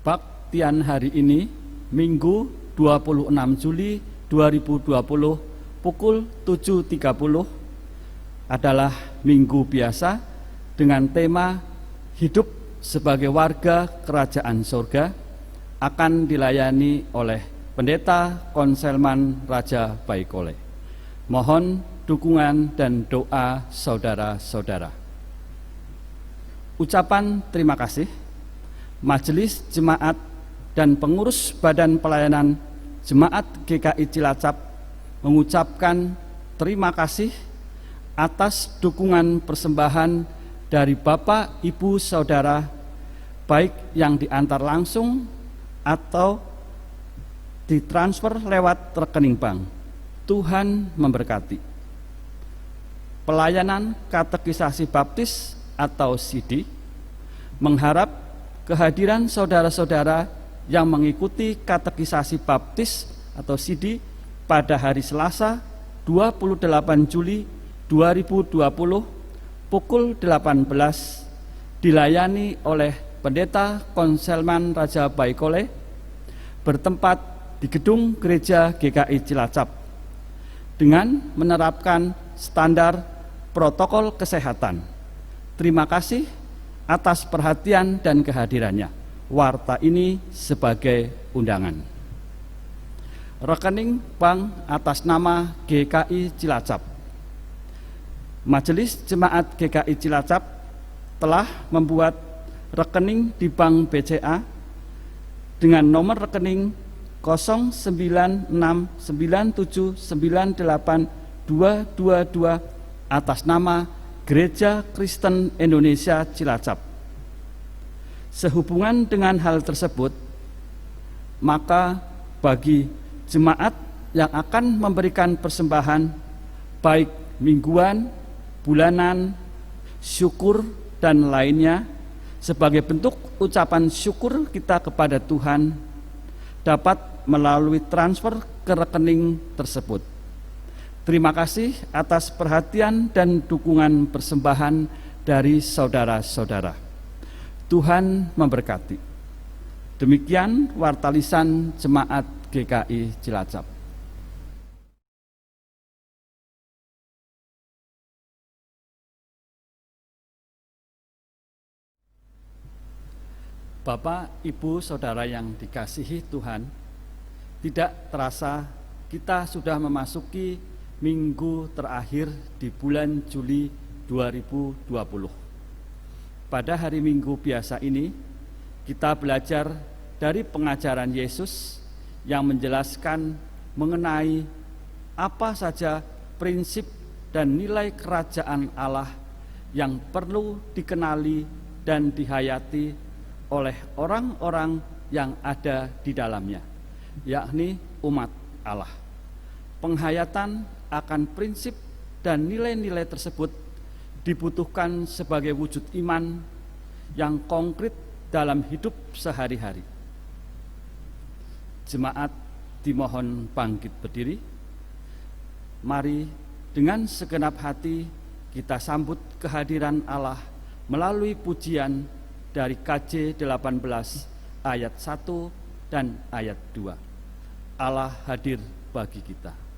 Baktian hari ini, Minggu 26 Juli 2020 pukul 7.30 adalah minggu biasa dengan tema Hidup sebagai Warga Kerajaan Surga, akan dilayani oleh Pendeta Konselman Raja Baikole. Mohon dukungan dan doa saudara-saudara. Ucapan terima kasih Majelis Jemaat dan pengurus Badan Pelayanan Jemaat GKI Cilacap mengucapkan terima kasih atas dukungan persembahan dari Bapak, Ibu, Saudara, baik yang diantar langsung atau ditransfer lewat rekening bank. Tuhan memberkati. Pelayanan Katekisasi Baptis atau CD mengharap kehadiran saudara-saudara yang mengikuti Katekisasi Baptis atau CD pada hari Selasa 28 Juli 2020 pukul 18 dilayani oleh Pendeta Konselman Raja Baikole bertempat di gedung Gereja GKI Cilacap dengan menerapkan standar protokol kesehatan. Terima kasih atas perhatian dan kehadirannya. Warta ini sebagai undangan. Rekening bank atas nama GKI Cilacap. Majelis Jemaat GKI Cilacap telah membuat rekening di Bank BCA dengan nomor rekening 09697982222 atas nama Gereja Kristen Indonesia Cilacap. Sehubungan dengan hal tersebut, maka bagi jemaat yang akan memberikan persembahan baik mingguan, bulanan, syukur, dan lainnya sebagai bentuk ucapan syukur kita kepada Tuhan dapat melalui transfer ke rekening tersebut. Terima kasih atas perhatian dan dukungan persembahan dari saudara-saudara. Tuhan memberkati. Demikian warta lisan Jemaat GKI Cilacap. Bapak, Ibu, Saudara yang dikasihi Tuhan, tidak terasa kita sudah memasuki minggu terakhir di bulan Juli 2020. Pada hari Minggu biasa ini, kita belajar dari pengajaran Yesus yang menjelaskan mengenai apa saja prinsip dan nilai kerajaan Allah yang perlu dikenali dan dihayati oleh orang-orang yang ada di dalamnya, yakni umat Allah. Penghayatan akan prinsip dan nilai-nilai tersebut dibutuhkan sebagai wujud iman yang konkret dalam hidup sehari-hari. Jemaat dimohon bangkit berdiri. Mari dengan segenap hati kita sambut kehadiran Allah melalui pujian dari KJ 18 ayat 1 dan ayat 2. Allah hadir bagi kita.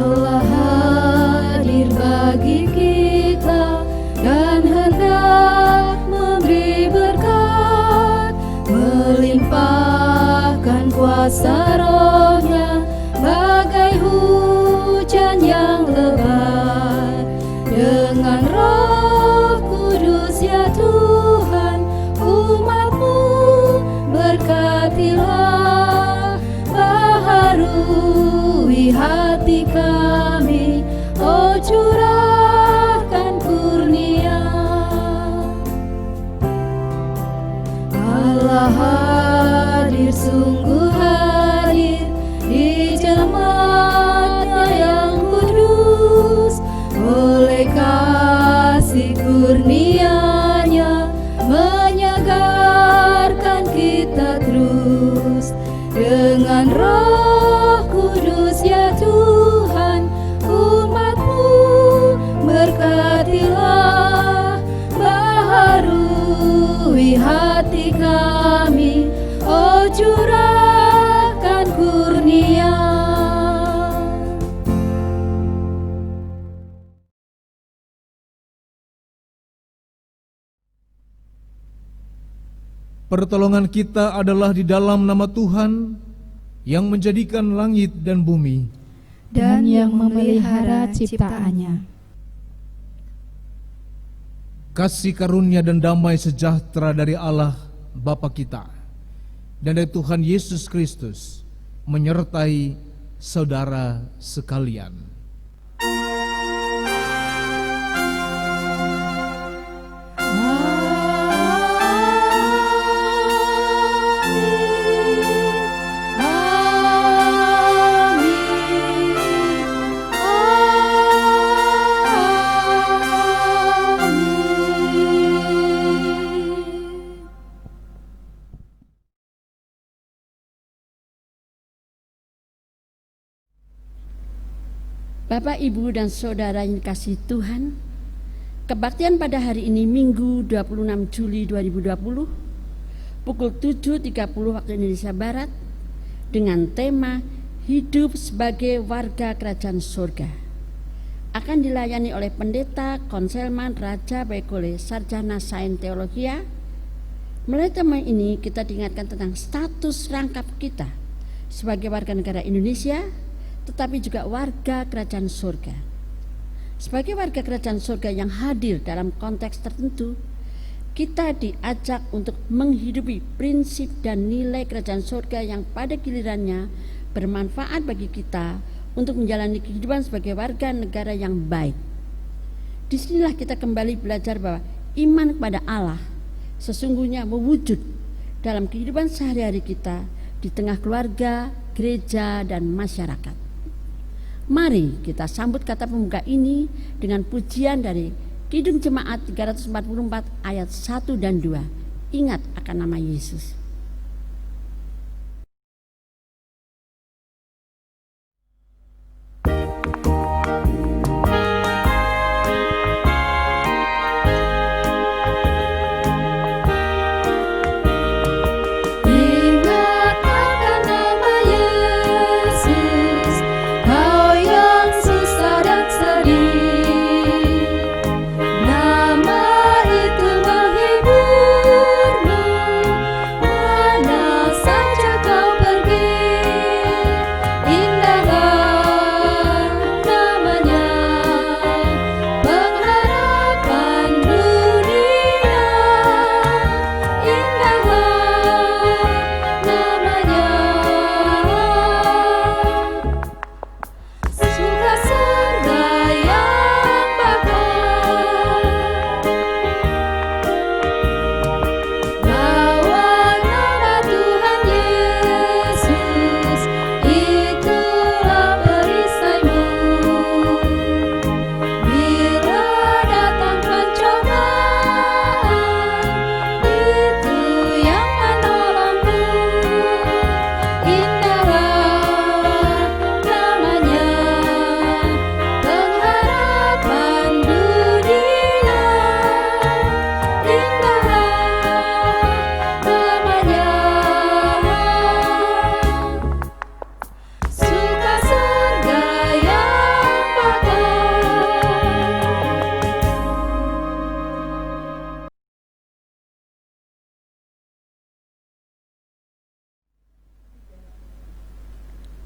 Allah hadir bagi kita dan hendak memberi berkat, melimpahkan kuasa Roh-Nya bagai hujan yang lebat. Dengan Roh Kudus ya Tuhan, umat-Mu berkatilah, baharui hati kami, oh curahkan kurnia. Allah hadir, sungguh hadir, curahkan kurnia. Pertolongan kita adalah di dalam nama Tuhan yang menjadikan langit dan bumi dan yang memelihara ciptaannya. Kasih karunia dan damai sejahtera dari Allah Bapa kita dan dari Tuhan Yesus Kristus menyertai saudara sekalian. Bapak, Ibu, dan Saudara yang dikasihi Tuhan, kebaktian pada hari ini Minggu 26 Juli 2020 pukul 7.30 waktu Indonesia Barat dengan tema Hidup sebagai Warga Kerajaan Surga akan dilayani oleh Pendeta Konselman Raja Baikole, Sarjana Sains Teologia. Melalui tema ini kita diingatkan tentang status rangkap kita sebagai warga negara Indonesia, tetapi juga warga kerajaan surga. Sebagai warga kerajaan surga yang hadir dalam konteks tertentu, kita diajak untuk menghidupi prinsip dan nilai kerajaan surga yang pada gilirannya bermanfaat bagi kita untuk menjalani kehidupan sebagai warga negara yang baik. Disinilah kita kembali belajar bahwa iman kepada Allah sesungguhnya mewujud dalam kehidupan sehari-hari kita di tengah keluarga, gereja, dan masyarakat. Mari kita sambut kata pembuka ini dengan pujian dari Kidung Jemaat 344 ayat 1 dan 2. Ingat akan nama Yesus.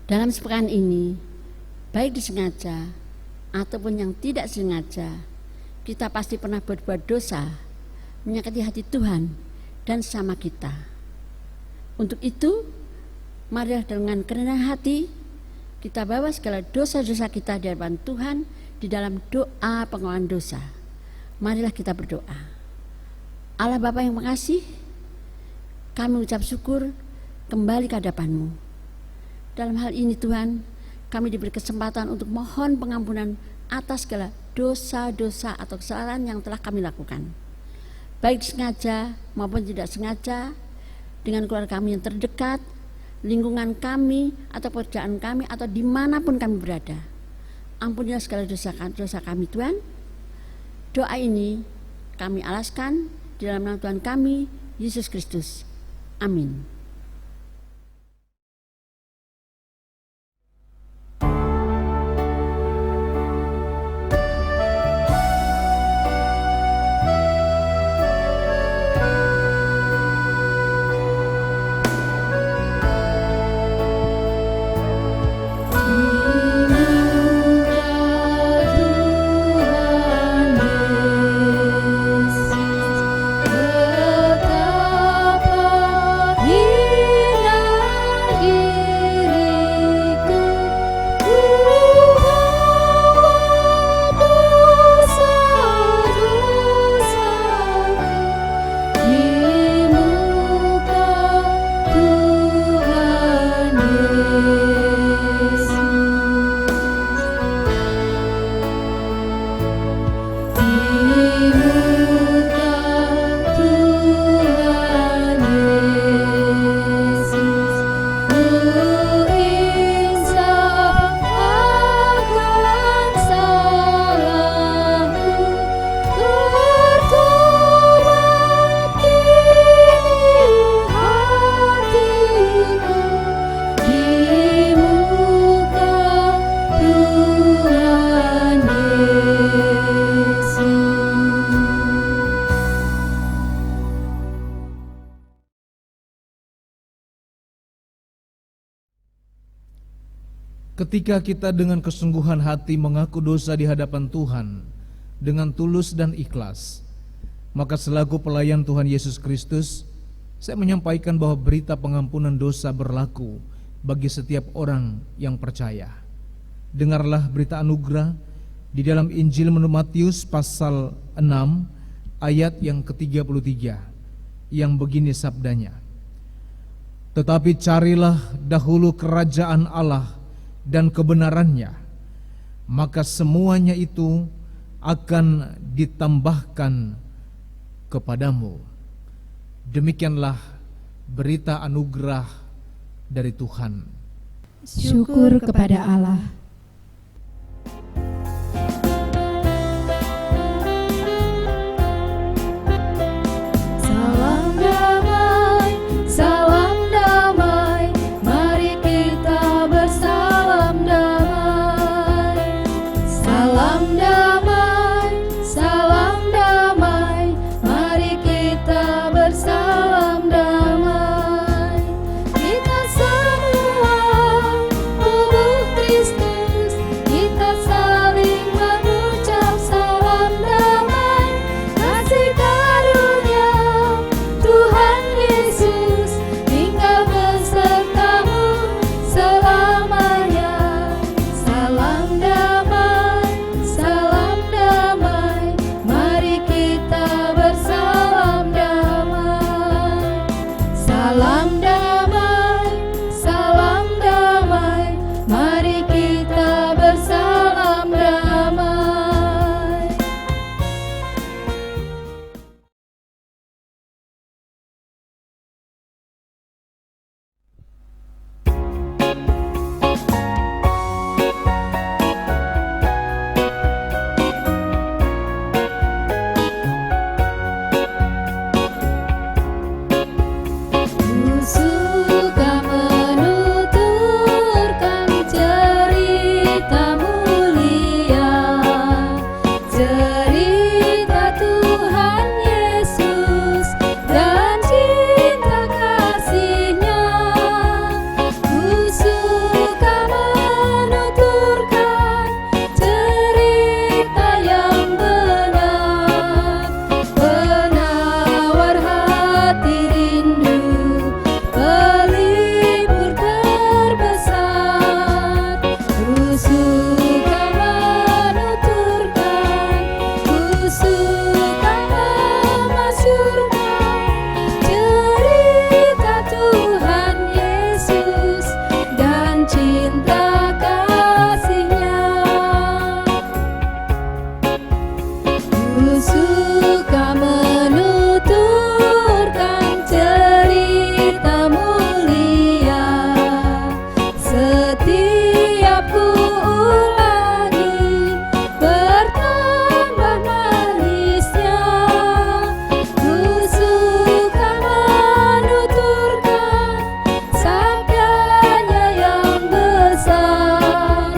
Dalam sepekan ini, baik disengaja ataupun yang tidak sengaja, kita pasti pernah berbuat dosa, menyakiti hati Tuhan dan sama kita. Untuk itu, marilah dengan kerendahan hati kita bawa segala dosa-dosa kita di hadapan Tuhan di dalam doa pengakuan dosa. Marilah kita berdoa. Allah Bapa yang mengasihi, kami ucap syukur kembali ke hadapan-Mu. Dalam hal ini Tuhan, kami diberi kesempatan untuk mohon pengampunan atas segala dosa-dosa atau kesalahan yang telah kami lakukan, baik sengaja maupun tidak sengaja, dengan keluarga kami yang terdekat, lingkungan kami atau pekerjaan kami atau dimanapun kami berada. Ampunilah segala dosa kami Tuhan. Doa ini kami alaskan di dalam nama Tuhan kami, Yesus Kristus. Amin. Ketika kita dengan kesungguhan hati mengaku dosa di hadapan Tuhan dengan tulus dan ikhlas, maka selaku pelayan Tuhan Yesus Kristus, saya menyampaikan bahwa berita pengampunan dosa berlaku bagi setiap orang yang percaya. Dengarlah berita anugerah di dalam Injil menurut Matius pasal 6 ayat yang ke-33 yang begini sabdanya: "Tetapi carilah dahulu kerajaan Allah dan kebenarannya, maka semuanya itu akan ditambahkan kepadamu." Demikianlah berita anugerah dari Tuhan. Syukur kepada Allah. Salam damai, mari kita bersalam damai. Salam damai, mari kita bersalam damai. Kita semua tubuh Kristus, kita saling mengucap salam damai. Kasih karunia Tuhan Yesus tinggal besertamu selamanya. Salam damai, mari kita bersalam damai. Salam damai, mari kita bersalam damai. Ku suka menuturkan cerita mulia, cerita Tuhan Yesus dan cinta kasih-Nya. Ku suka menuturkan cerita yang benar, penawar hati rindu, pelipur terbesar. Ku suka menuturkan, ku suka memasyurkan cerita Tuhan Yesus dan cinta kasih-Nya. Ku suka menuturkan cerita mulia, setiap ku ulangi bertambah manisnya. Ku suka menuturkan sabdanya yang besar,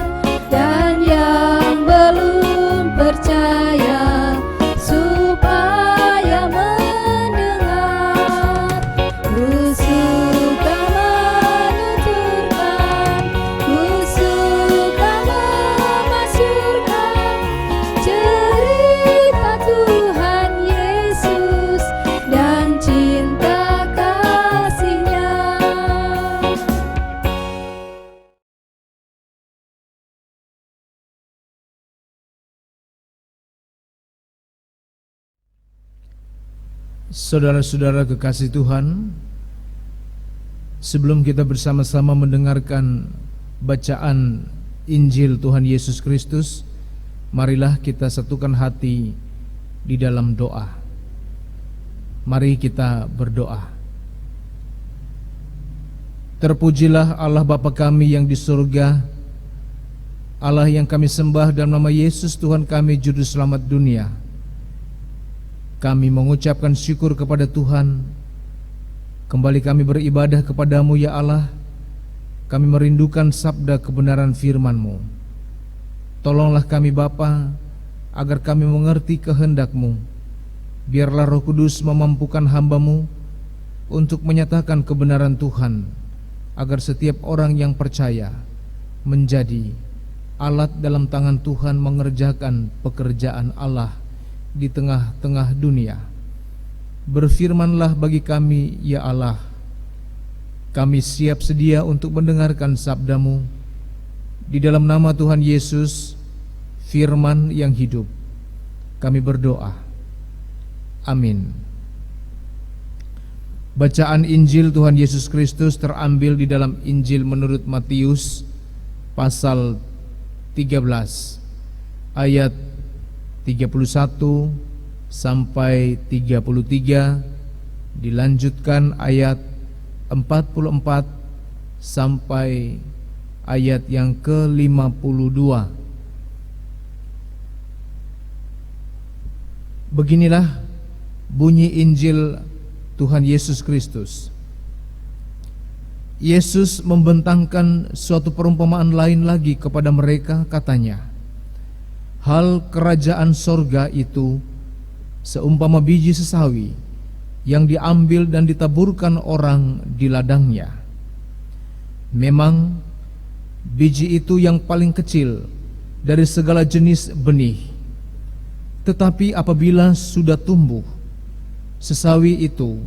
dan yang belum percaya supaya mendengar. Ku suka menuturkan, ku suka memasyurkan cerita Tuhan Yesus dan cinta kasih-Nya. Saudara-saudara kekasih Tuhan, sebelum kita bersama-sama mendengarkan bacaan Injil Tuhan Yesus Kristus, marilah kita satukan hati di dalam doa. Mari kita berdoa. Terpujilah Allah Bapa kami yang di surga, Allah yang kami sembah dalam nama Yesus Tuhan kami Juru Selamat dunia. Kami mengucapkan syukur kepada Tuhan. Kembali kami beribadah kepadamu ya Allah. Kami merindukan sabda kebenaran firman-Mu. Tolonglah kami Bapa, agar kami mengerti kehendak-Mu. Biarlah Roh Kudus memampukan hamba-Mu untuk menyatakan kebenaran Tuhan, agar setiap orang yang percaya menjadi alat dalam tangan Tuhan mengerjakan pekerjaan Allah di tengah-tengah dunia. Berfirmanlah bagi kami, ya Allah. Kami siap sedia untuk mendengarkan sabda-Mu. Di dalam nama Tuhan Yesus, firman yang hidup, kami berdoa. Amin. Bacaan Injil Tuhan Yesus Kristus terambil di dalam Injil menurut Matius pasal 13 ayat 31 sampai 33, dilanjutkan ayat 44 sampai ayat yang ke-52. Beginilah bunyi Injil Tuhan Yesus Kristus. Yesus membentangkan suatu perumpamaan lain lagi kepada mereka, katanya, hal kerajaan sorga itu seumpama biji sesawi yang diambil dan ditaburkan orang di ladangnya. Memang biji itu yang paling kecil dari segala jenis benih, tetapi apabila sudah tumbuh, sesawi itu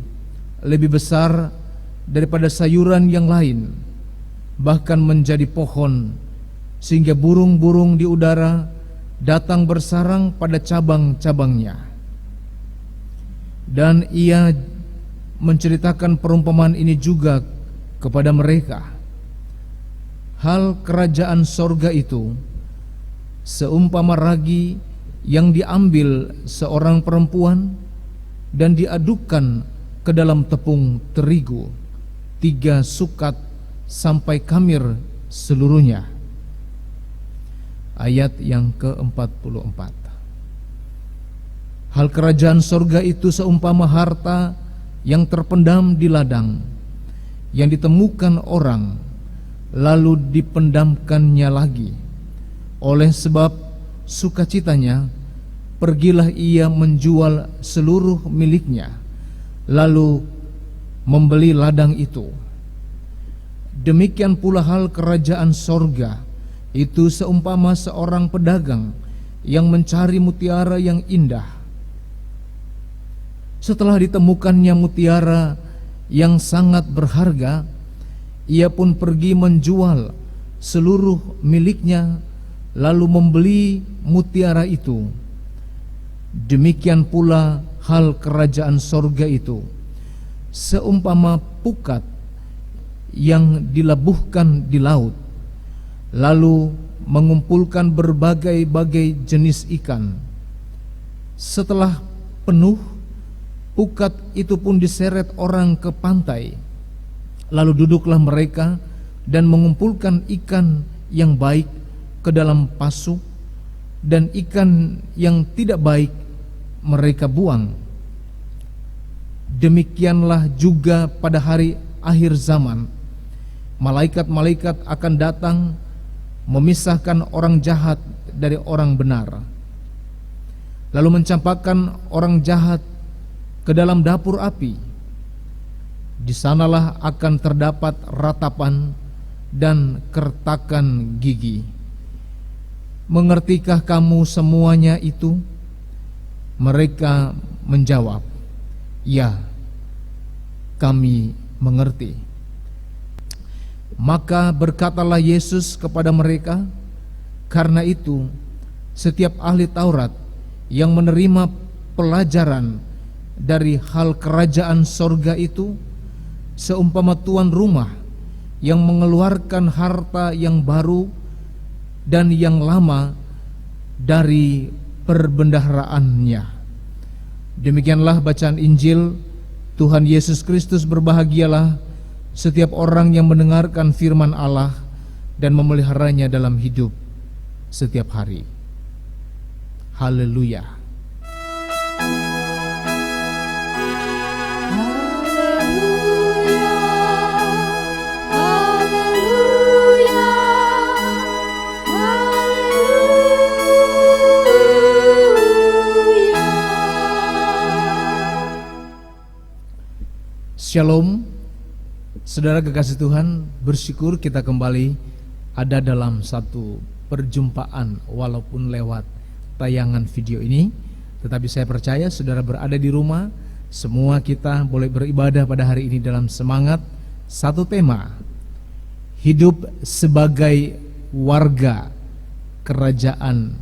lebih besar daripada sayuran yang lain, bahkan menjadi pohon, sehingga burung-burung di udara datang bersarang pada cabang-cabangnya. Dan ia menceritakan perumpamaan ini juga kepada mereka. Hal kerajaan sorga itu seumpama ragi yang diambil seorang perempuan dan diadukkan ke dalam tepung terigu 3 sukat sampai kamir seluruhnya. Ayat yang ke-44. Hal kerajaan sorga itu seumpama harta yang terpendam di ladang, yang ditemukan orang, lalu dipendamkannya lagi. Oleh sebab sukacitanya, pergilah ia menjual seluruh miliknya, lalu membeli ladang itu. Demikian pula hal kerajaan sorga itu seumpama seorang pedagang yang mencari mutiara yang indah. Setelah ditemukannya mutiara yang sangat berharga, ia pun pergi menjual seluruh miliknya, lalu membeli mutiara itu. Demikian pula hal kerajaan sorga itu seumpama pukat yang dilabuhkan di laut, lalu mengumpulkan berbagai-bagai jenis ikan. Setelah penuh, pukat itu pun diseret orang ke pantai. Lalu duduklah mereka dan mengumpulkan ikan yang baik ke dalam pasu, dan ikan yang tidak baik mereka buang. Demikianlah juga pada hari akhir zaman, malaikat-malaikat akan datang memisahkan orang jahat dari orang benar, lalu mencampakkan orang jahat ke dalam dapur api. Di sanalah akan terdapat ratapan dan kertakan gigi. Mengertikah kamu semuanya itu? Mereka menjawab, ya, kami mengerti. Maka berkatalah Yesus kepada mereka, karena itu setiap ahli Taurat yang menerima pelajaran dari hal kerajaan sorga itu seumpama tuan rumah yang mengeluarkan harta yang baru dan yang lama dari perbendaharaannya. Demikianlah bacaan Injil Tuhan Yesus Kristus. Berbahagialah setiap orang yang mendengarkan firman Allah dan memeliharanya dalam hidup setiap hari. Haleluya. Shalom, saudara kekasih Tuhan. Bersyukur kita kembali ada dalam satu perjumpaan walaupun lewat tayangan video ini. Tetapi saya percaya saudara berada di rumah, semua kita boleh beribadah pada hari ini dalam semangat satu tema, hidup sebagai warga kerajaan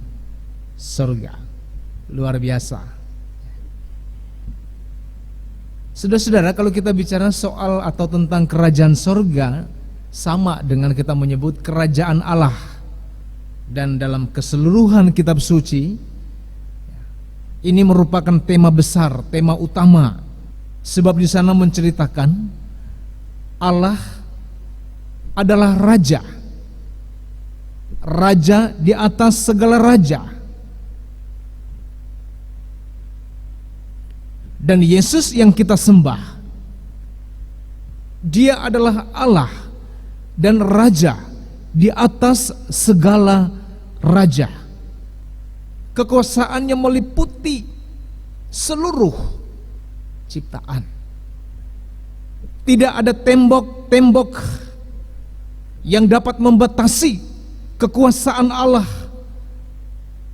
surga. Luar biasa. Saudara-saudara, kalau kita bicara soal atau tentang kerajaan surga, sama dengan kita menyebut kerajaan Allah. Dan dalam keseluruhan kitab suci, ini merupakan tema besar, tema utama. Sebab di sana menceritakan Allah adalah raja. Raja di atas segala raja. Dan Yesus yang kita sembah, Dia adalah Allah dan raja di atas segala raja. Kekuasaannya meliputi seluruh ciptaan. Tidak ada tembok-tembok yang dapat membatasi kekuasaan Allah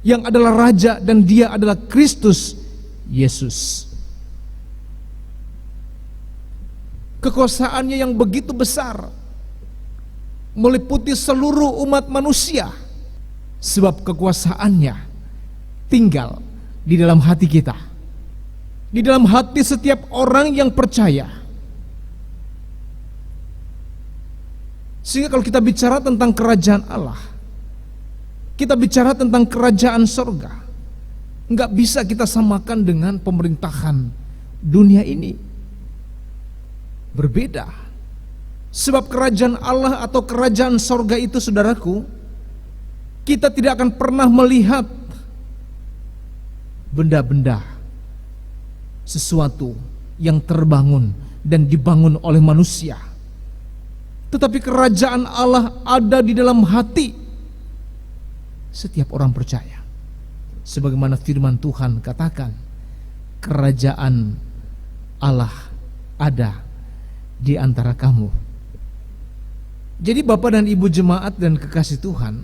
yang adalah raja dan Dia adalah Kristus Yesus. Kekuasaannya yang begitu besar meliputi seluruh umat manusia, sebab kekuasaannya tinggal di dalam hati kita, di dalam hati setiap orang yang percaya. Sehingga kalau kita bicara tentang kerajaan Allah, kita bicara tentang kerajaan surga, nggak bisa kita samakan dengan pemerintahan dunia ini. Berbeda. Sebab kerajaan Allah atau kerajaan surga itu, saudaraku, kita tidak akan pernah melihat benda-benda, sesuatu yang terbangun dan dibangun oleh manusia. Tetapi kerajaan Allah ada di dalam hati setiap orang percaya. Sebagaimana firman Tuhan katakan, kerajaan Allah ada di antara kamu. Jadi Bapak dan Ibu jemaat dan kekasih Tuhan,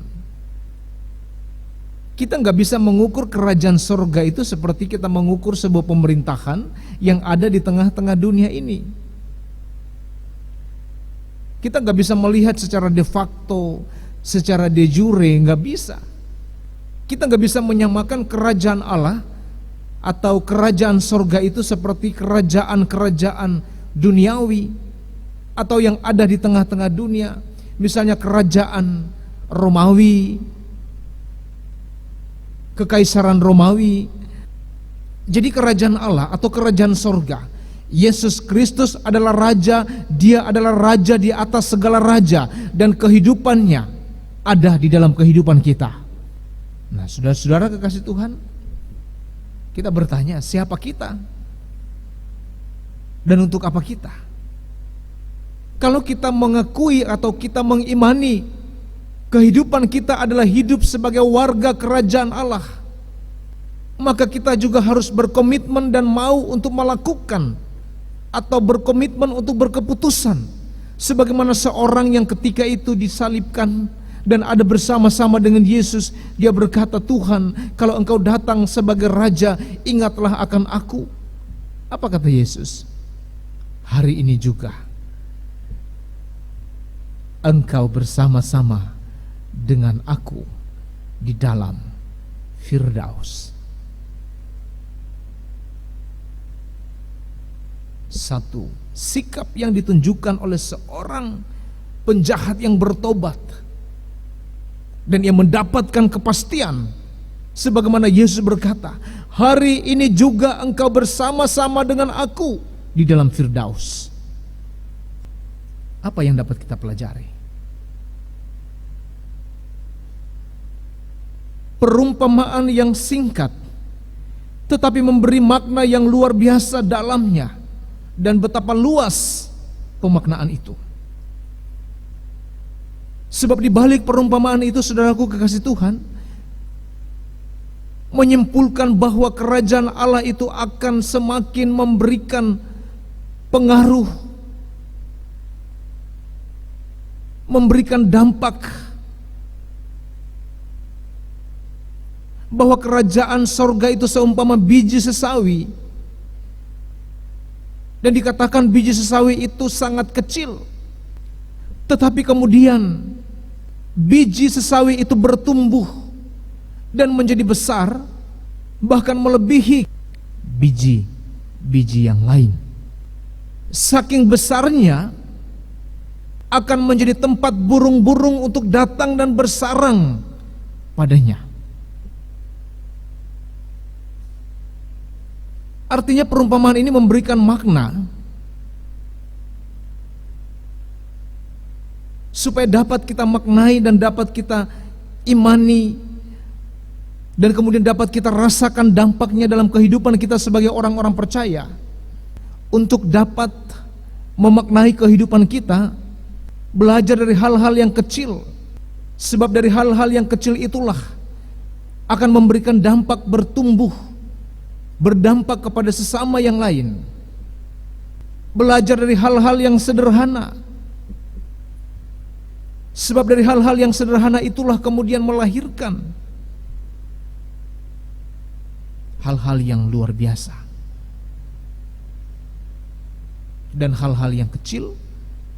kita nggak bisa mengukur kerajaan surga itu seperti kita mengukur sebuah pemerintahan yang ada di tengah-tengah dunia ini. Kita nggak bisa melihat secara de facto, secara de jure, nggak bisa. Kita nggak bisa menyamakan kerajaan Allah atau kerajaan surga itu seperti kerajaan-kerajaan duniawi atau yang ada di tengah-tengah dunia. Misalnya kerajaan Romawi, Kekaisaran Romawi. Jadi kerajaan Allah atau kerajaan surga, Yesus Kristus adalah raja. Dia adalah raja di atas segala raja, dan kehidupannya ada di dalam kehidupan kita. Nah, saudara-saudara kekasih Tuhan, kita bertanya, siapa kita? Dan untuk apa kita? Kalau kita mengakui atau kita mengimani kehidupan kita adalah hidup sebagai warga kerajaan Allah, maka kita juga harus berkomitmen dan mau untuk melakukan atau berkomitmen untuk berkeputusan sebagaimana seorang yang ketika itu disalibkan dan ada bersama-sama dengan Yesus. Dia berkata, Tuhan, kalau Engkau datang sebagai raja, ingatlah akan aku. Apa kata Yesus? Hari ini juga Engkau bersama-sama dengan aku di dalam Firdaus. Satu, sikap yang ditunjukkan oleh seorang penjahat yang bertobat dan yang mendapatkan kepastian, sebagaimana Yesus berkata, hari ini juga engkau bersama-sama dengan aku di dalam Firdaus. Apa yang dapat kita pelajari? Perumpamaan yang singkat tetapi memberi makna yang luar biasa dalamnya, dan betapa luas pemaknaan itu. Sebab di balik perumpamaan itu, saudaraku kekasih Tuhan, menyimpulkan bahwa kerajaan Allah itu akan semakin memberikan pengaruh, memberikan dampak bahwa kerajaan sorga itu seumpama biji sesawi. Dan dikatakan biji sesawi itu sangat kecil. Tetapi kemudian biji sesawi itu bertumbuh dan menjadi besar, bahkan melebihi biji-biji yang lain. Saking besarnya akan menjadi tempat burung-burung untuk datang dan bersarang padanya. Artinya perumpamaan ini memberikan makna supaya dapat kita maknai dan dapat kita imani, dan kemudian dapat kita rasakan dampaknya dalam kehidupan kita sebagai orang-orang percaya. Untuk dapat memaknai kehidupan kita, belajar dari hal-hal yang kecil, sebab dari hal-hal yang kecil itulah akan memberikan dampak bertumbuh, berdampak kepada sesama yang lain. Belajar dari hal-hal yang sederhana, sebab dari hal-hal yang sederhana itulah kemudian melahirkan hal-hal yang luar biasa. Dan hal-hal yang kecil,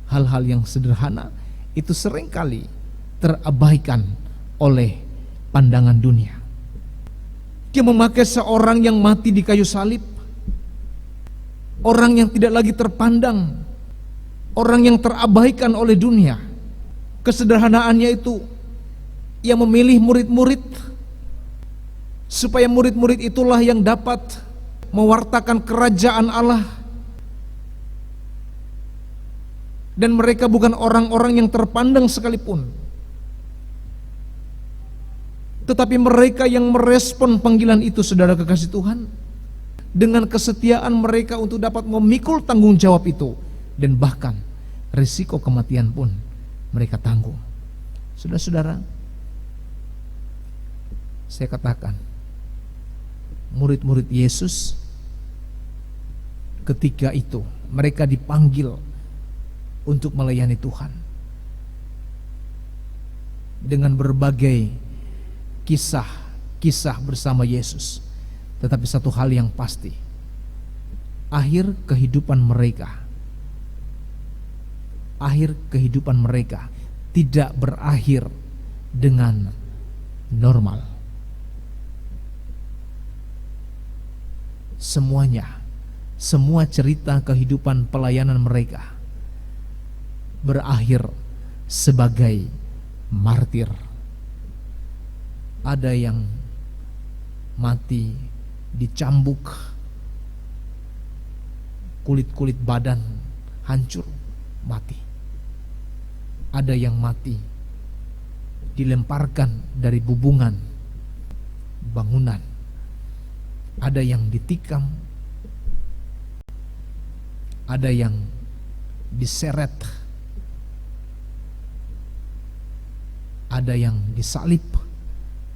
hal-hal yang sederhana itu seringkali terabaikan oleh pandangan dunia. Dia memakai seorang yang mati di kayu salib, orang yang tidak lagi terpandang, orang yang terabaikan oleh dunia. Kesederhanaannya itu, ia memilih murid-murid, supaya murid-murid itulah yang dapat mewartakan kerajaan Allah. Dan mereka bukan orang-orang yang terpandang sekalipun, tetapi mereka yang merespon panggilan itu, saudara kekasih Tuhan, dengan kesetiaan mereka untuk dapat memikul tanggung jawab itu, dan bahkan risiko kematian pun mereka tanggung. Saudara-saudara, saya katakan, murid-murid Yesus ketika itu mereka dipanggil untuk melayani Tuhan dengan berbagai kisah bersama Yesus. Tetapi satu hal yang pasti, akhir kehidupan mereka tidak berakhir dengan normal. Semua cerita kehidupan pelayanan mereka berakhir sebagai martir. Ada yang mati dicambuk, kulit-kulit badan hancur, mati. Ada yang mati dilemparkan dari bubungan bangunan. Ada yang ditikam, ada yang diseret, ada yang disalib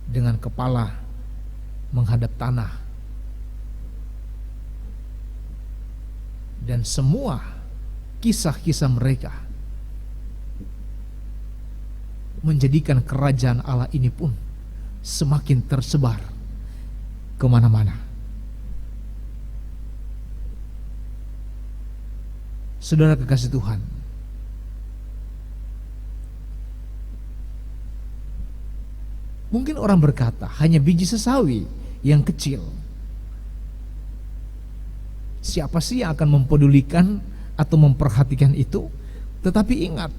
dengan kepala menghadap tanah. Dan semua kisah-kisah mereka menjadikan kerajaan Allah ini pun semakin tersebar kemana-mana. Saudara kekasih Tuhan, mungkin orang berkata hanya biji sesawi yang kecil. Siapa sih yang akan mempedulikan atau memperhatikan itu? Tetapi ingat,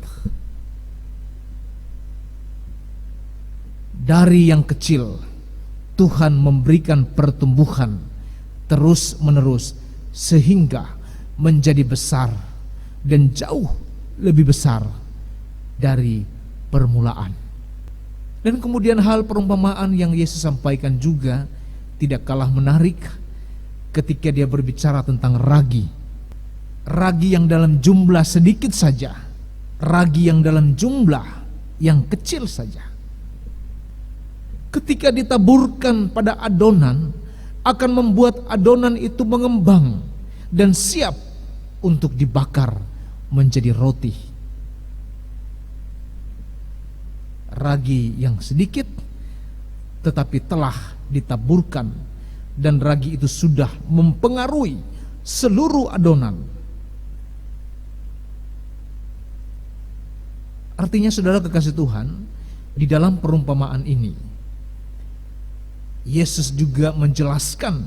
dari yang kecil Tuhan memberikan pertumbuhan terus menerus sehingga menjadi besar dan jauh lebih besar dari permulaan. Dan kemudian hal perumpamaan yang Yesus sampaikan juga tidak kalah menarik ketika dia berbicara tentang ragi. Ragi yang dalam jumlah sedikit saja, ragi yang dalam jumlah yang kecil saja, ketika ditaburkan pada adonan akan membuat adonan itu mengembang dan siap untuk dibakar menjadi roti. Ragi yang sedikit tetapi telah ditaburkan, dan ragi itu sudah mempengaruhi seluruh adonan. Artinya saudara kekasih Tuhan, di dalam perumpamaan ini Yesus juga menjelaskan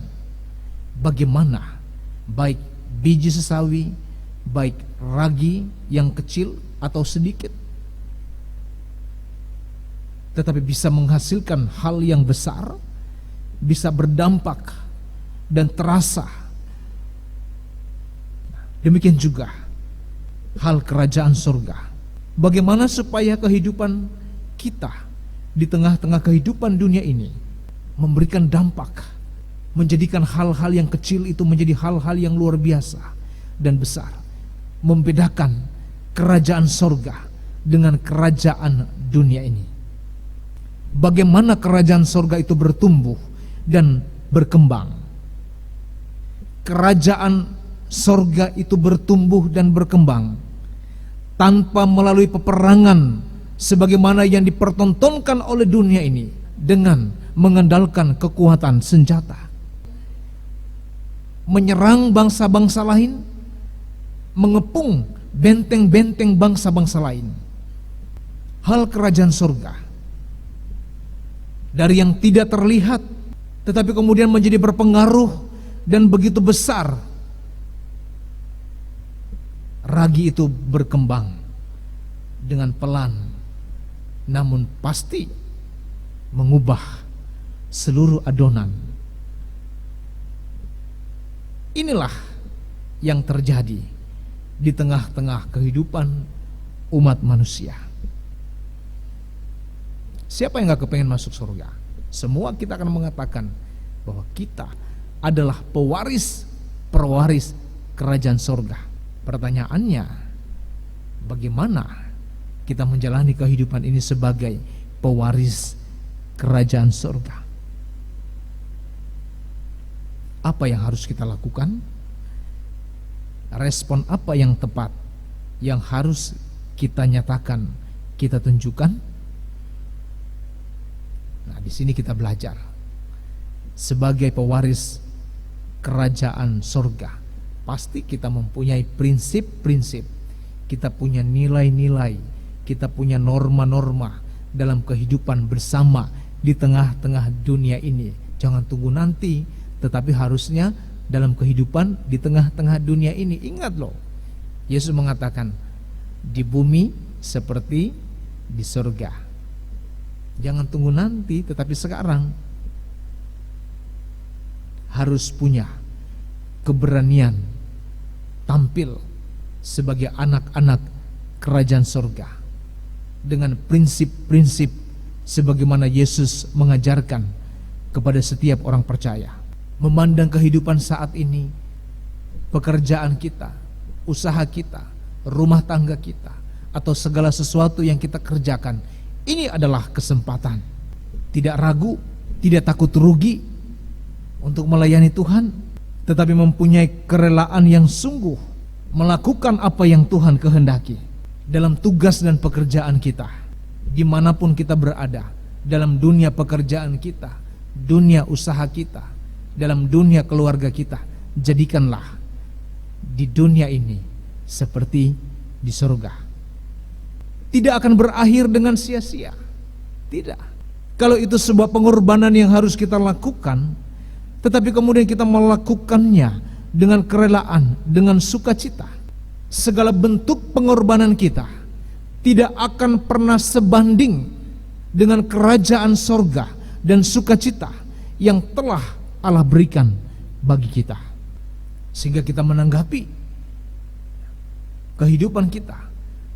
bagaimana baik biji sesawi, baik ragi yang kecil atau sedikit, tetapi bisa menghasilkan hal yang besar, bisa berdampak dan terasa. Demikian juga hal kerajaan surga. Bagaimana supaya kehidupan kita di tengah-tengah kehidupan dunia ini memberikan dampak, menjadikan hal-hal yang kecil itu menjadi hal-hal yang luar biasa dan besar, membedakan kerajaan surga dengan kerajaan dunia ini. Bagaimana kerajaan surga itu bertumbuh dan berkembang. Kerajaan surga itu bertumbuh dan berkembang tanpa melalui peperangan sebagaimana yang dipertontonkan oleh dunia ini dengan mengandalkan kekuatan senjata, menyerang bangsa-bangsa lain, mengepung benteng-benteng bangsa-bangsa lain. Hal kerajaan surga dari yang tidak terlihat tetapi kemudian menjadi berpengaruh dan begitu besar. Ragi itu berkembang dengan pelan, namun pasti mengubah seluruh adonan. Inilah yang terjadi di tengah-tengah kehidupan umat manusia. Siapa yang gak kepengen masuk surga? Semua kita akan mengatakan bahwa kita adalah pewaris kerajaan surga. Pertanyaannya, bagaimana kita menjalani kehidupan ini sebagai pewaris kerajaan surga? Apa yang harus kita lakukan? Respon apa yang tepat yang harus kita nyatakan, kita tunjukkan? Nah, di sini kita belajar sebagai pewaris kerajaan surga. Pasti kita mempunyai prinsip-prinsip, kita punya nilai-nilai, kita punya norma-norma dalam kehidupan bersama di tengah-tengah dunia ini. Jangan tunggu nanti, tetapi harusnya dalam kehidupan di tengah-tengah dunia ini. Ingat loh, Yesus mengatakan di bumi seperti di surga. Jangan tunggu nanti, tetapi sekarang harus punya keberanian tampil sebagai anak-anak kerajaan surga dengan prinsip-prinsip sebagaimana Yesus mengajarkan kepada setiap orang percaya. Memandang kehidupan saat ini, pekerjaan kita, usaha kita, rumah tangga kita, atau segala sesuatu yang kita kerjakan, ini adalah kesempatan. Tidak ragu, tidak takut rugi untuk melayani Tuhan, tetapi mempunyai kerelaan yang sungguh melakukan apa yang Tuhan kehendaki dalam tugas dan pekerjaan kita, dimanapun kita berada, dalam dunia pekerjaan kita, dunia usaha kita, dalam dunia keluarga kita. Jadikanlah di dunia ini seperti di surga. Tidak akan berakhir dengan sia-sia. Tidak. Kalau itu sebuah pengorbanan yang harus kita lakukan, tetapi kemudian kita melakukannya dengan kerelaan, dengan sukacita, segala bentuk pengorbanan kita tidak akan pernah sebanding dengan kerajaan sorga dan sukacita yang telah Allah berikan bagi kita, sehingga kita menanggapi kehidupan kita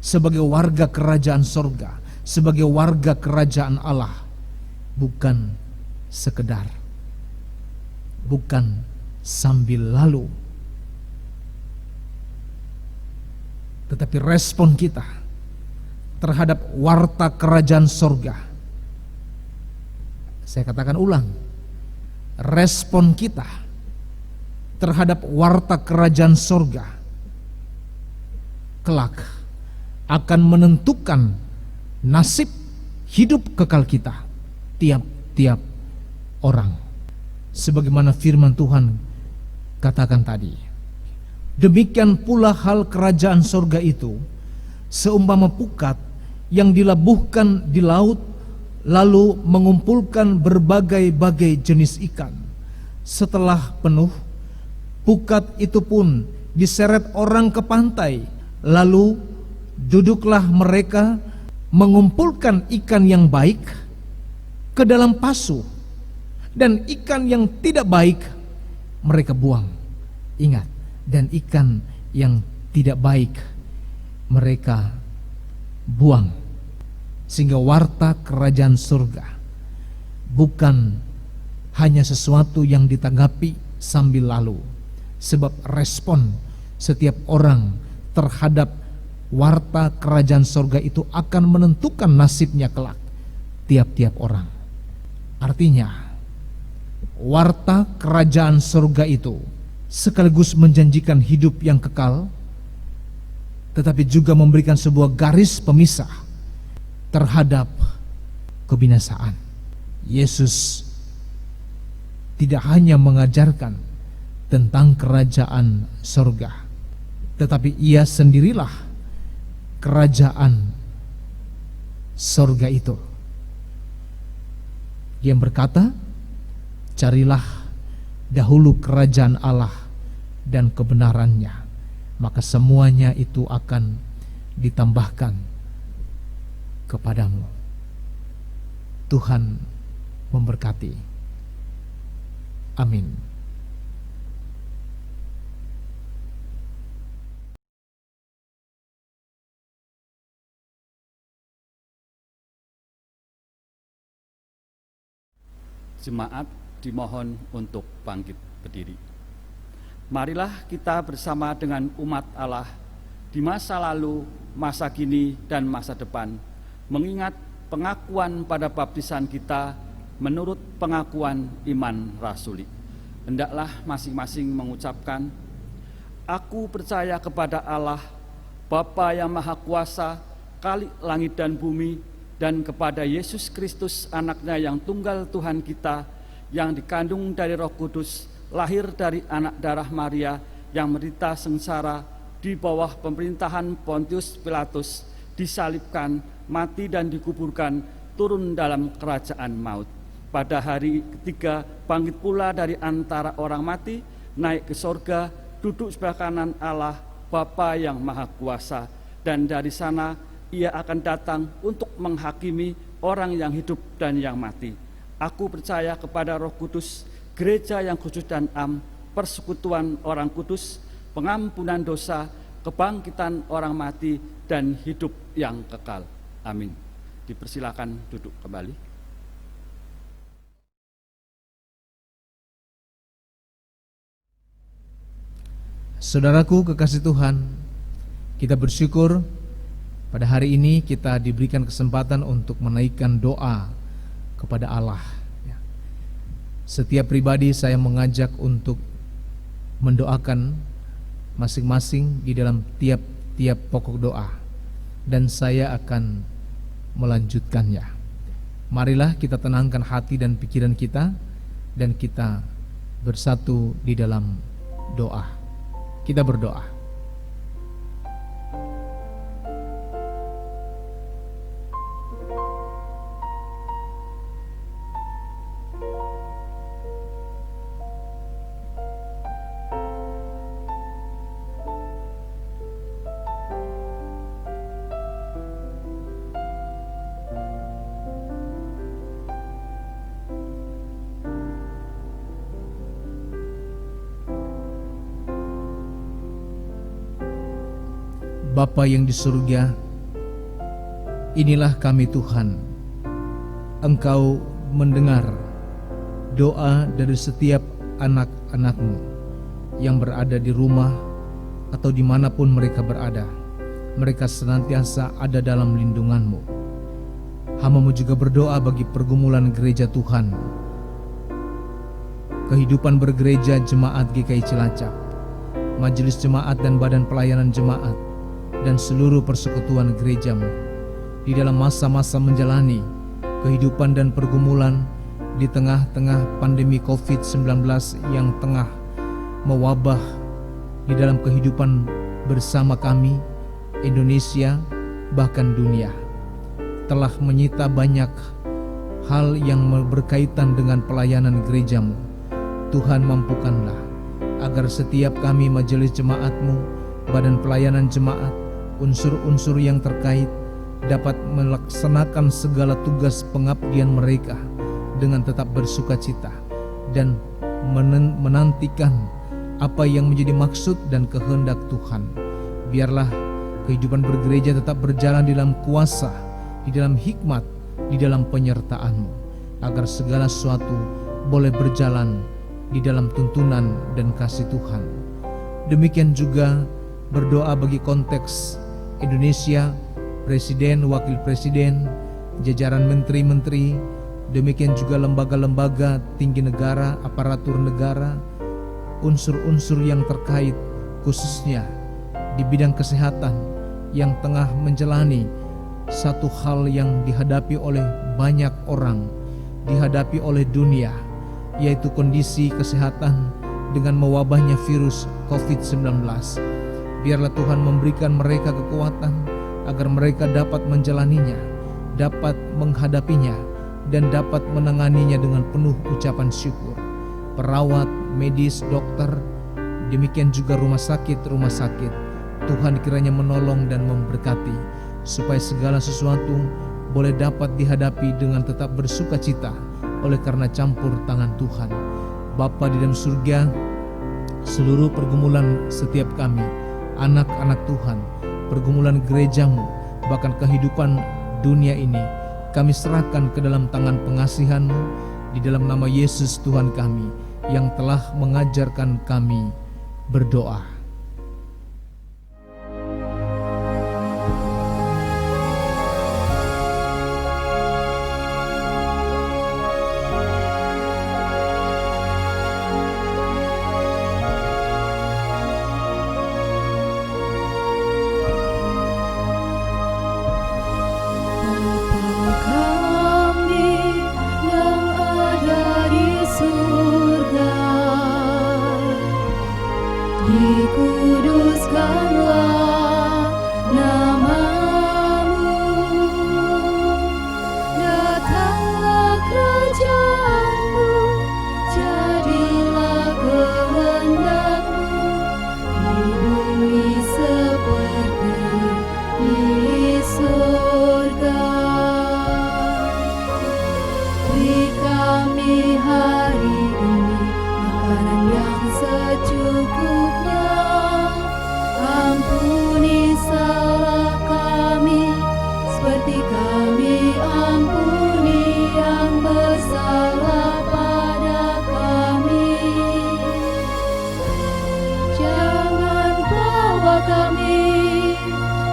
sebagai warga kerajaan sorga, sebagai warga kerajaan Allah, bukan sekedar, bukan sambil lalu, tetapi respon kita terhadap warta kerajaan sorga. Saya katakan ulang, respon kita terhadap warta kerajaan sorga kelak akan menentukan nasib hidup kekal kita tiap-tiap orang. Sebagaimana firman Tuhan katakan tadi. Demikian pula hal kerajaan sorga itu, seumpama pukat yang dilabuhkan di laut, lalu mengumpulkan berbagai-bagai jenis ikan. Setelah penuh, pukat itu pun diseret orang ke pantai, lalu duduklah mereka mengumpulkan ikan yang baik ke dalam pasu, dan ikan yang tidak baik mereka buang. Ingat, dan ikan yang tidak baik mereka buang. Sehingga warta kerajaan surga bukan hanya sesuatu yang ditanggapi sambil lalu, sebab respon setiap orang terhadap warta kerajaan surga itu akan menentukan nasibnya kelak tiap-tiap orang. Artinya, warta kerajaan surga itu sekaligus menjanjikan hidup yang kekal, tetapi juga memberikan sebuah garis pemisah terhadap kebinasaan. Yesus tidak hanya mengajarkan tentang kerajaan surga, tetapi ia sendirilah kerajaan surga itu. Dia berkata, carilah dahulu kerajaan Allah dan kebenarannya, maka semuanya itu akan ditambahkan kepadamu. Tuhan memberkati. Amin. Jemaat dimohon untuk bangkit berdiri. Marilah kita bersama dengan umat Allah di masa lalu, masa kini, dan masa depan, mengingat pengakuan pada baptisan kita menurut pengakuan iman rasuli. Hendaklah masing-masing mengucapkan, aku percaya kepada Allah, Bapa yang Maha Kuasa, Khalik langit dan bumi, dan kepada Yesus Kristus anaknya yang tunggal Tuhan kita, yang dikandung dari Roh Kudus, lahir dari anak darah Maria, yang menderita sengsara di bawah pemerintahan Pontius Pilatus, disalibkan, mati dan dikuburkan, turun dalam kerajaan maut. Pada hari ketiga bangkit pula dari antara orang mati, naik ke sorga, duduk sebelah kanan Allah Bapa yang Maha Kuasa, dan dari sana ia akan datang untuk menghakimi orang yang hidup dan yang mati. Aku percaya kepada Roh Kudus, gereja yang kudus dan am, persekutuan orang kudus, pengampunan dosa, kebangkitan orang mati, dan hidup yang kekal. Amin. Dipersilakan duduk kembali. Saudaraku kekasih Tuhan, kita bersyukur pada hari ini kita diberikan kesempatan untuk menaikkan doa kepada Allah. Setiap pribadi saya mengajak untuk mendoakan masing-masing di dalam tiap-tiap pokok doa, dan saya akan melanjutkannya. Marilah kita tenangkan hati dan pikiran kita, dan kita bersatu di dalam doa. Kita berdoa. Bapa yang di surga, inilah kami Tuhan. Engkau mendengar doa dari setiap anak-anak-Mu yang berada di rumah atau dimanapun mereka berada. Mereka senantiasa ada dalam lindungan-Mu. Hamba-Mu juga berdoa bagi pergumulan gereja Tuhan, kehidupan bergereja jemaat GKI Cilacap, majelis jemaat dan badan pelayanan jemaat, dan seluruh persekutuan gereja-Mu di dalam masa-masa menjalani kehidupan dan pergumulan di tengah-tengah pandemi COVID-19 yang tengah mewabah di dalam kehidupan bersama kami, Indonesia, bahkan dunia. Telah menyita banyak hal yang berkaitan dengan pelayanan gerejamu. Tuhan, mampukanlah agar setiap kami majelis jemaat-Mu, badan pelayanan jemaat, unsur-unsur yang terkait dapat melaksanakan segala tugas pengabdian mereka dengan tetap bersukacita dan menantikan apa yang menjadi maksud dan kehendak Tuhan. Biarlah kehidupan bergereja tetap berjalan di dalam kuasa, di dalam hikmat, di dalam penyertaan-Mu, agar segala sesuatu boleh berjalan di dalam tuntunan dan kasih Tuhan. Demikian juga berdoa bagi konteks Indonesia, Presiden, Wakil Presiden, jajaran menteri-menteri, demikian juga lembaga-lembaga tinggi negara, aparatur negara, unsur-unsur yang terkait khususnya di bidang kesehatan yang tengah menjalani satu hal yang dihadapi oleh banyak orang, dihadapi oleh dunia, yaitu kondisi kesehatan dengan mewabahnya virus COVID-19. Biarlah Tuhan memberikan mereka kekuatan agar mereka dapat menjalaninya, dapat menghadapinya, dan dapat menanganinya dengan penuh ucapan syukur. Perawat, medis, dokter, demikian juga rumah sakit, Tuhan kiranya menolong dan memberkati, supaya segala sesuatu boleh dapat dihadapi dengan tetap bersukacita oleh karena campur tangan Tuhan. Bapa di dalam surga, seluruh pergumulan setiap kami, anak-anak Tuhan, pergumulan gerejamu, bahkan kehidupan dunia ini, kami serahkan ke dalam tangan pengasihan-Mu, di dalam nama Yesus Tuhan kami, yang telah mengajarkan kami berdoa. Dikuduskanlah nama-Mu, datanglah kerajaan-Mu, jadilah kehendak-Mu di bumi seperti di surga. Beri kami hari ini makanan yang secukupnya. Ampuni salah kami, seperti kami ampuni yang bersalah pada kami. Jangan bawa kami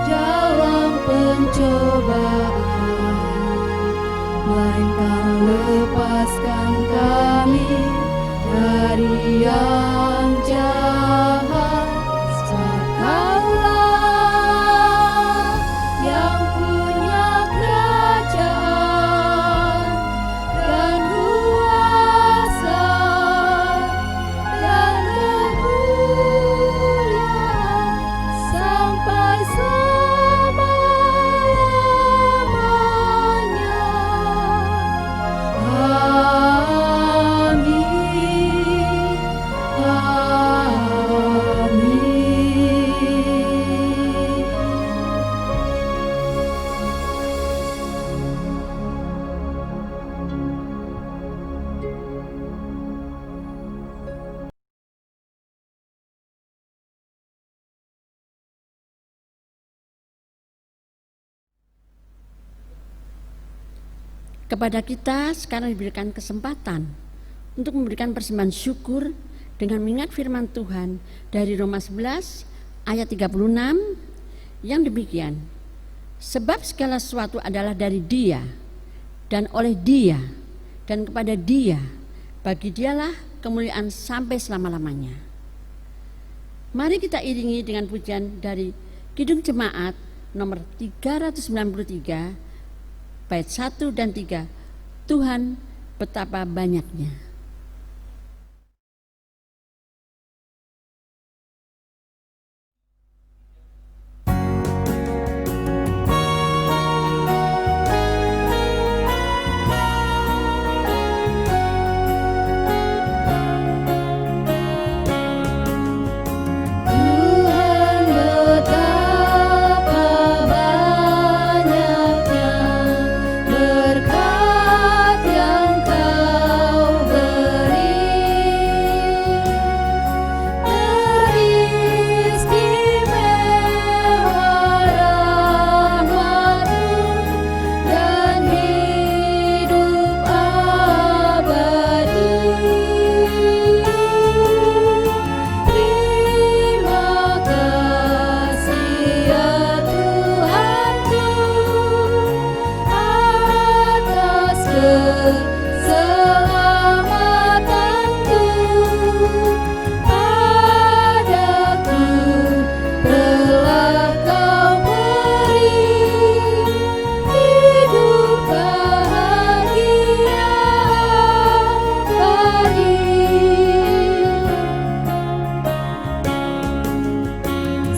dalam pencobaan, melainkan lepaskan kami dari yang jahat. Allah yang punya kerajaan dan kuasa dan kemuliaan sampai selama-lamanya. Amin. Kepada kita sekarang diberikan kesempatan untuk memberikan persembahan syukur dengan mengingat firman Tuhan dari Roma 11 ayat 36 yang demikian. Sebab segala sesuatu adalah dari Dia dan oleh Dia dan kepada Dia, bagi Dialah kemuliaan sampai selama-lamanya. Mari kita iringi dengan pujian dari Kidung Jemaat nomor 393 bait 1 dan 3. Tuhan betapa banyaknya. Tuhan betapa banyaknya berkat yang Kau beri, teristimewa rahmat-Mu dan hidup abadi. Terima kasih ya Tuhanku atas keselamatanku padaku, telah Kau beri hidup bahagia abadi.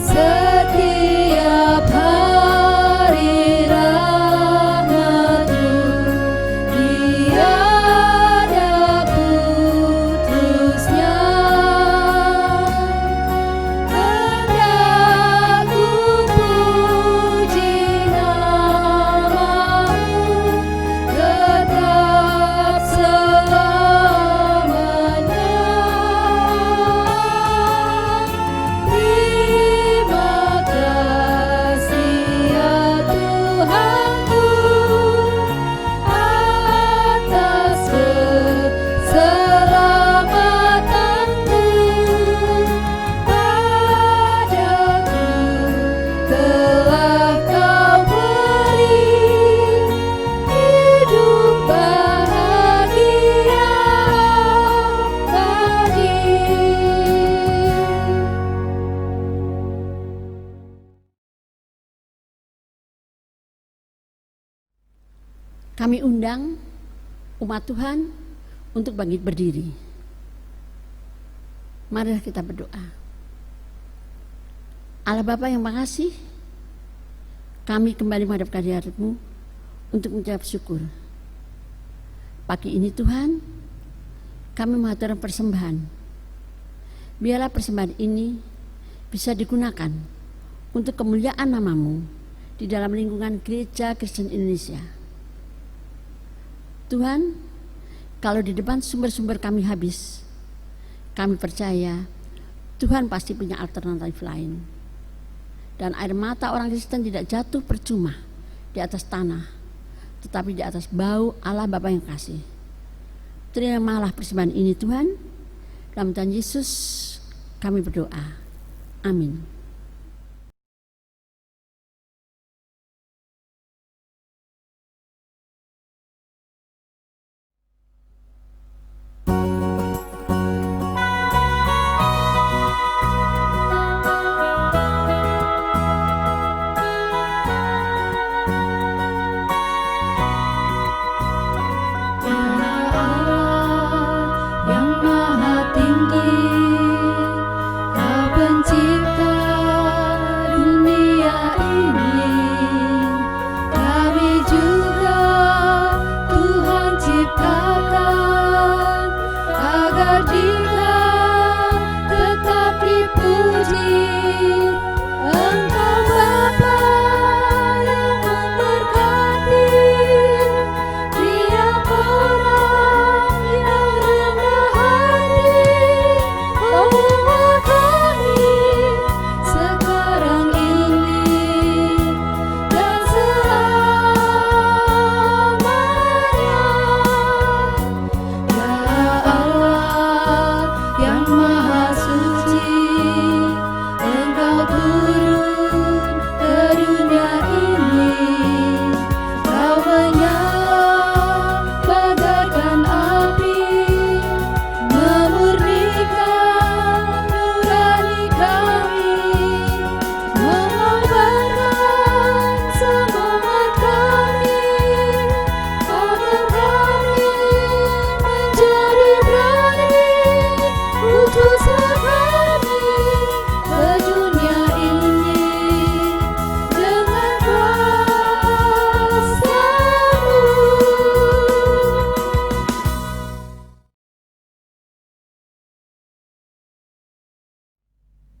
Setiap hari rahmat-Mu tiada putusnya. Hendak ku puji nama-Mu tetap selamanya. Terima kasih ya Tuhanku atas keselamatanku padaku, telah Kau beri hidup bahagia abadi. Kami undang umat Tuhan untuk bangkit berdiri. Marilah kita berdoa. Allah Bapa yang makasih, kami kembali menghadap hadirat-Mu untuk mengucap syukur. Pagi ini Tuhan, kami mengaturkan persembahan. Biarlah persembahan ini bisa digunakan untuk kemuliaan nama-Mu di dalam lingkungan Gereja Kristen Indonesia. Tuhan, kalau di depan sumber-sumber kami habis, kami percaya Tuhan pasti punya alternatif lain. Dan air mata orang Kristen tidak jatuh percuma di atas tanah, tetapi di atas bau Allah Bapa yang kasih. Terimalah persembahan ini Tuhan, dalam Tuhan Yesus kami berdoa. Amin. Yang Maha Tinggi, Kau pencipta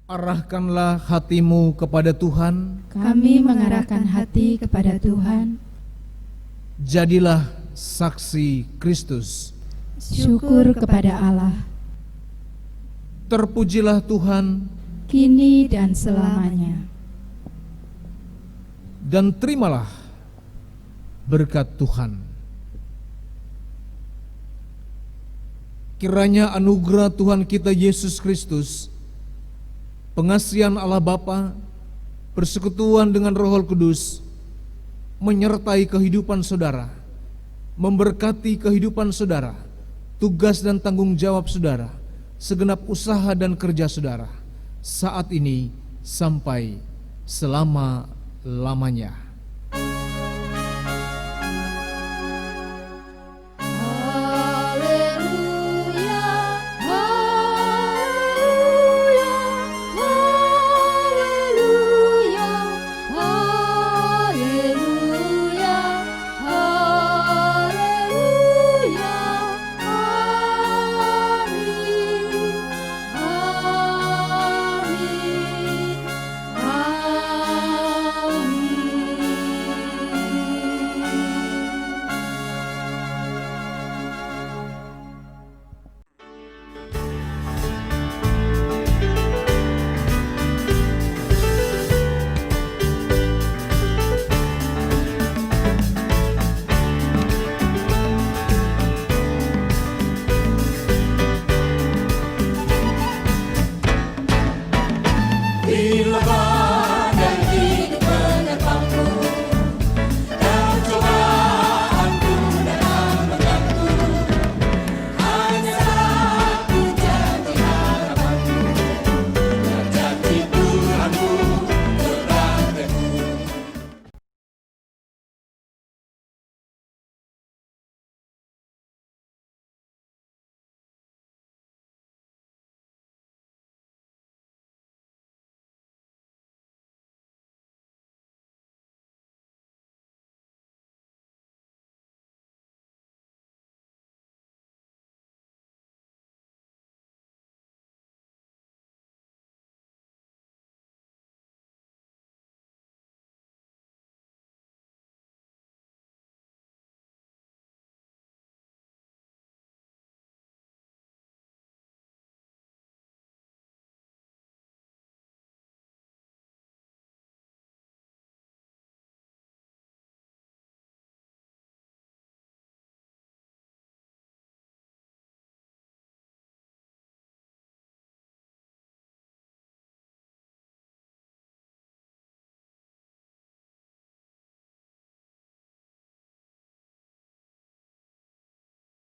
Arahkanlah hatimu kepada Tuhan, Kami mengarahkan hati kepada Tuhan. jadilah saksi Kristus. Syukur kepada Allah, Terpujilah Tuhan, kini dan selamanya. dan terimalah berkat Tuhan. Kiranya anugerah Tuhan kita Yesus Kristus, pengasihan Allah Bapa, persekutuan dengan Roh Kudus, menyertai kehidupan saudara, memberkati kehidupan saudara, tugas dan tanggung jawab saudara, segenap usaha dan kerja saudara, saat ini sampai selama-lamanya.